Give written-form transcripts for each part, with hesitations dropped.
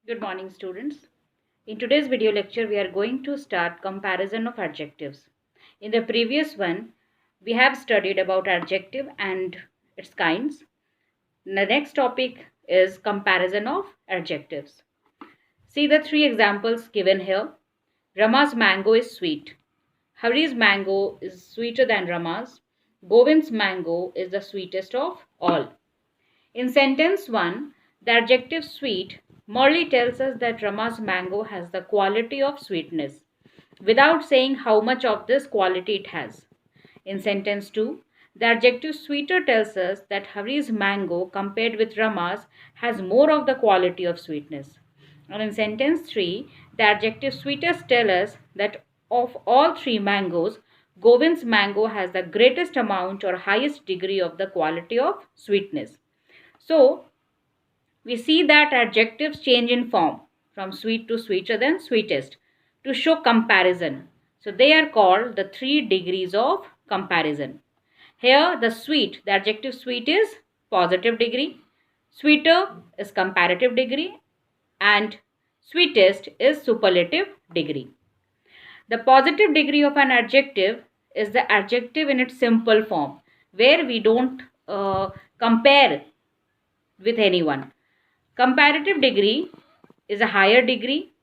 Good morning, students. In today's video lecture, we are going to start comparison of adjectives. In the previous one, we have studied about adjective and its kinds. The next topic is comparison of adjectives. See the three examples given here. Rama's mango is sweet. Hari's mango is sweeter than Rama's. Govind's mango is the sweetest of all. In sentence 1, the adjective sweet merely tells us that Rama's mango has the quality of sweetness, without saying how much of this quality it has. In sentence 2, the adjective sweeter tells us that Hari's mango compared with Rama's has more of the quality of sweetness. And in sentence 3, the adjective sweetest tells us that of all three mangoes, Govind's mango has the greatest amount or highest degree of the quality of sweetness. So, we see that adjectives change in form from sweet to sweeter than sweetest to show comparison. So, they are called the 3 degrees of comparison. Here, the adjective sweet is positive degree, sweeter is comparative degree, and sweetest is superlative degree. The positive degree of an adjective is the adjective in its simple form, where we don't compare with anyone. Comparative degree is a higher degree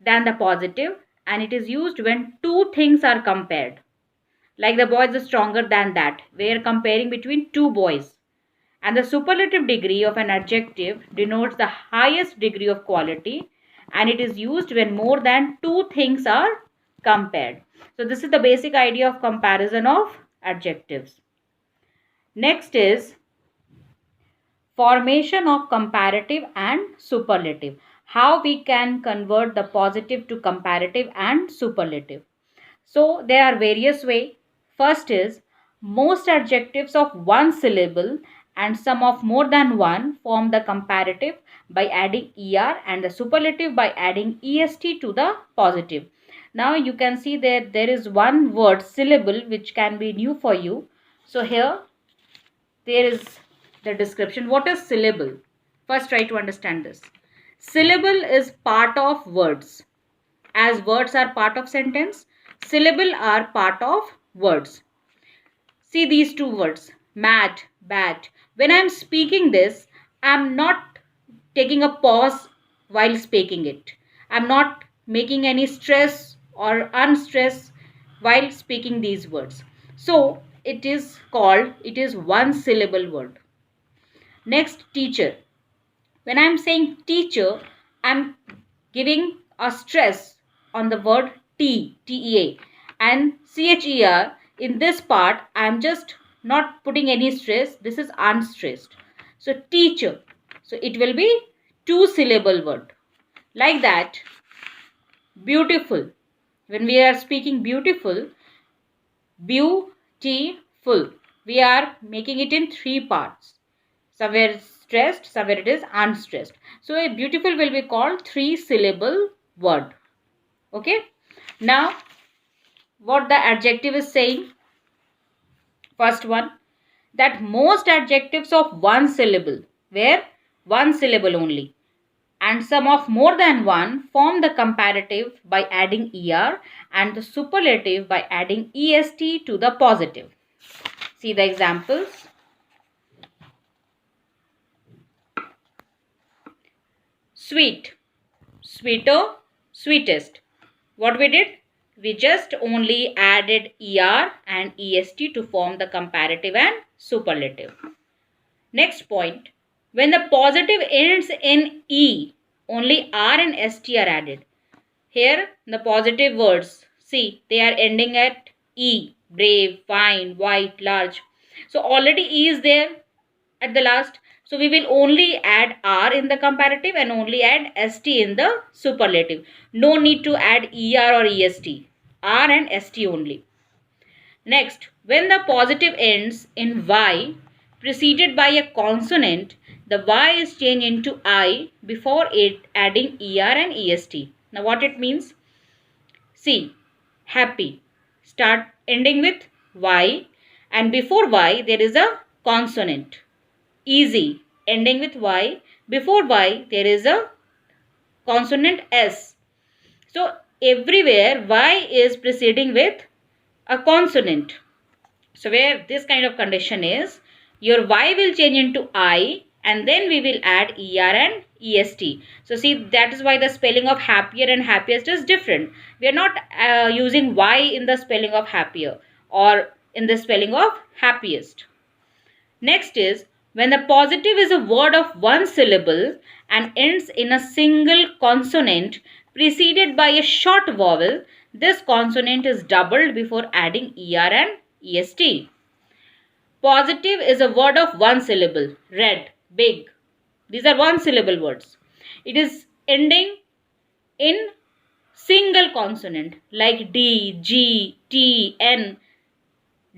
than the positive, and it is used when two things are compared. Like the boy is stronger than that. We are comparing between two boys. And the superlative degree of an adjective denotes the highest degree of quality, and it is used when more than two things are compared. So this is the basic idea of comparison of adjectives. Next is formation of comparative and superlative. How we can convert the positive to comparative and superlative. So there are various ways. First is most adjectives of one syllable and some of more than one form the comparative by adding er, and the superlative by adding est to the positive. Now you can see that there is one word syllable which can be new for you. So here there is the description. What is syllable? First try to understand this. Syllable is part of words. As words are part of sentence, syllable are part of words. See these two words, mad, bad. When I am speaking this, I am not taking a pause while speaking it. I am not making any stress or unstress while speaking these words. So it is one syllable word. Next, teacher. When I am saying teacher, I am giving a stress on the word T-E-A, and CHER. In this part, I am just not putting any stress. This is unstressed. So teacher. So it will be 2-syllable word. Like that, beautiful. When we are speaking beautiful, beautiful, we are making it in 3 parts. Somewhere stressed, somewhere it is unstressed. So a beautiful will be called 3-syllable word. Okay. Now what the adjective is saying. First one, that most adjectives of one syllable, where one syllable only, and some of more than one form the comparative by adding er, and the superlative by adding est to the positive. See the examples. Sweet, sweeter, sweetest. What we did? We just only added er and est to form the comparative and superlative. Next point, when the positive ends in e, only r and st are added. Here the positive words, see, they are ending at e, brave, fine, white, large. So already e is there at the last. So we will only add r in the comparative and only add st in the superlative. No need to add er or est. R and st only. Next, when the positive ends in y preceded by a consonant, the y is changed into I before it adding er and est. Now what it means? See, happy. Start ending with y, and before y there is a consonant. Easy, ending with y. Before y there is a consonant S. So everywhere Y is preceding with a consonant. So where this kind of condition is, your Y will change into I and then we will add ER and EST. So see, that is why the spelling of happier and happiest is different. We are not using Y in the spelling of happier or in the spelling of happiest. Next is, when the positive is a word of one syllable and ends in a single consonant preceded by a short vowel, this consonant is doubled before adding ER and EST. Positive is a word of one syllable. Red, big. These are one syllable words. It is ending in single consonant like D, G, T, N,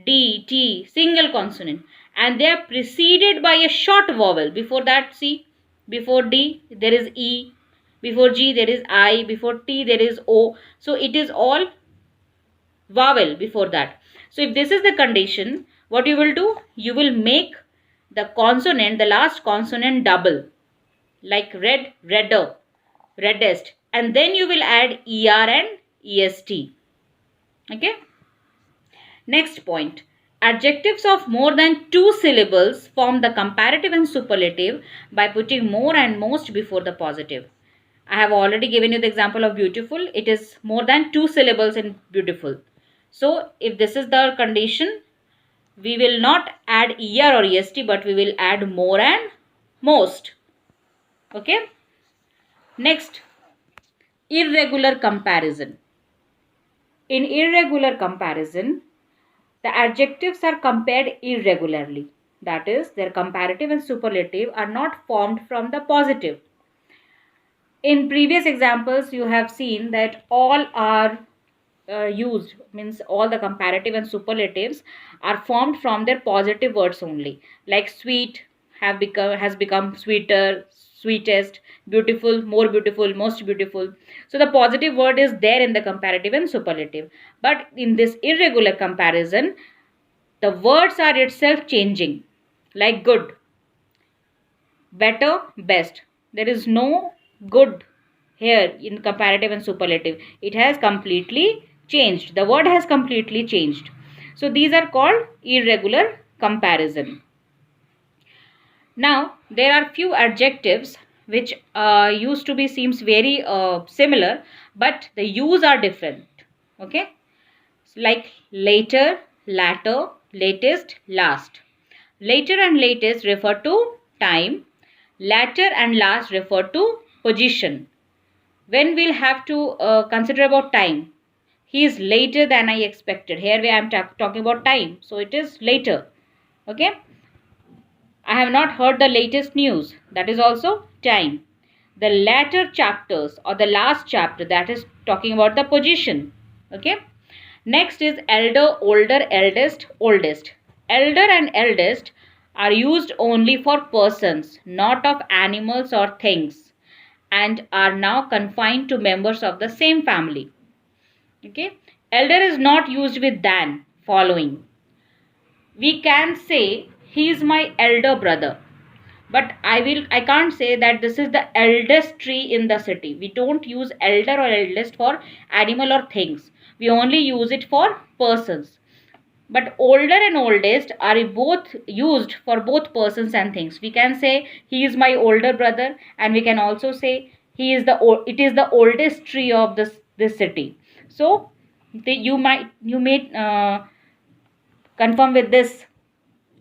D, T, single consonant. And they are preceded by a short vowel. Before that, see, before D, there is E. Before G, there is I. Before T, there is O. So it is all vowel before that. So if this is the condition, what you will do? You will make the consonant, the last consonant double. Like red, redder, reddest. And then you will add ER and EST. Okay. Next point. Adjectives of more than two syllables form the comparative and superlative by putting more and most before the positive. I have already given you the example of beautiful. It is more than two syllables in beautiful. So if this is the condition, we will not add ER or EST, but we will add more and most. Okay. Next, irregular comparison. In irregular comparison, the adjectives are compared irregularly. That is, their comparative and superlative are not formed from the positive. In previous examples, you have seen that all are used, means all the comparative and superlatives are formed from their positive words only. Like sweet has become sweeter, sweetest, beautiful, more beautiful, most beautiful. So the positive word is there in the comparative and superlative. But in this irregular comparison, the words are itself changing. Like good, better, best. There is no good here in comparative and superlative. It has completely changed. The word has completely changed. So these are called irregular comparison. Now there are few adjectives which used to be seems very similar, but the use are different. Okay, like later, latter, latest, last. Later and latest refer to time. Latter and last refer to position. When we'll have to consider about time, he is later than I expected. Here I am talking about time, so it is later. Okay, I have not heard the latest news. That is also time. The latter chapters or the last chapter, that is talking about the position. Okay. Next is elder, older, eldest, oldest. Elder and eldest are used only for persons, not of animals or things, and are now confined to members of the same family. Okay. Elder is not used with than following. We can say he is my elder brother, but I can't say that this is the eldest tree in the city. We don't use elder or eldest for animal or things. We only use it for persons. But older and oldest are both used for both persons and things. We can say he is my older brother, and we can also say it is the oldest tree of this city. So you may confirm with this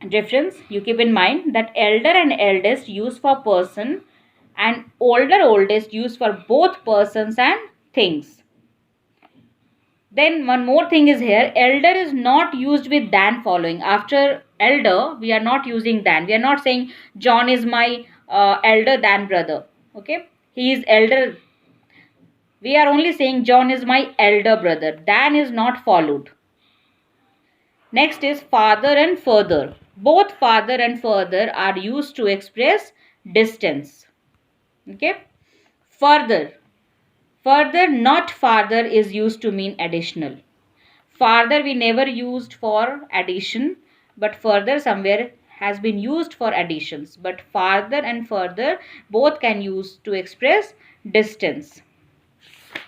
difference. You keep in mind that elder and eldest used for person and older oldest used for both persons and things. Then one more thing is here, elder is not used with than following. After elder, we are not using than. We are not saying John is my elder than brother. Okay, he is elder. We are only saying John is my elder brother. Than is not followed. Next is father and further. Both father and further are used to express distance. Okay. Further. Further, not farther, is used to mean additional. Farther we never used for addition, but further somewhere has been used for additions. But farther and further both can use to express distance.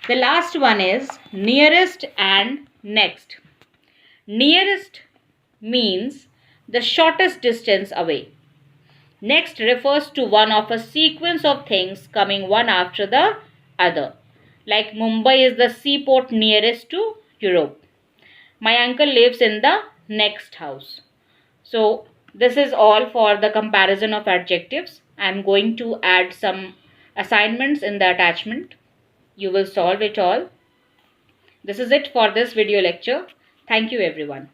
The last one is nearest and next. Nearest means the shortest distance away. Next refers to one of a sequence of things coming one after the other. Like Mumbai is the seaport nearest to Europe. My uncle lives in the next house. So this is all for the comparison of adjectives. I am going to add some assignments in the attachment. You will solve it all. This is it for this video lecture. Thank you everyone.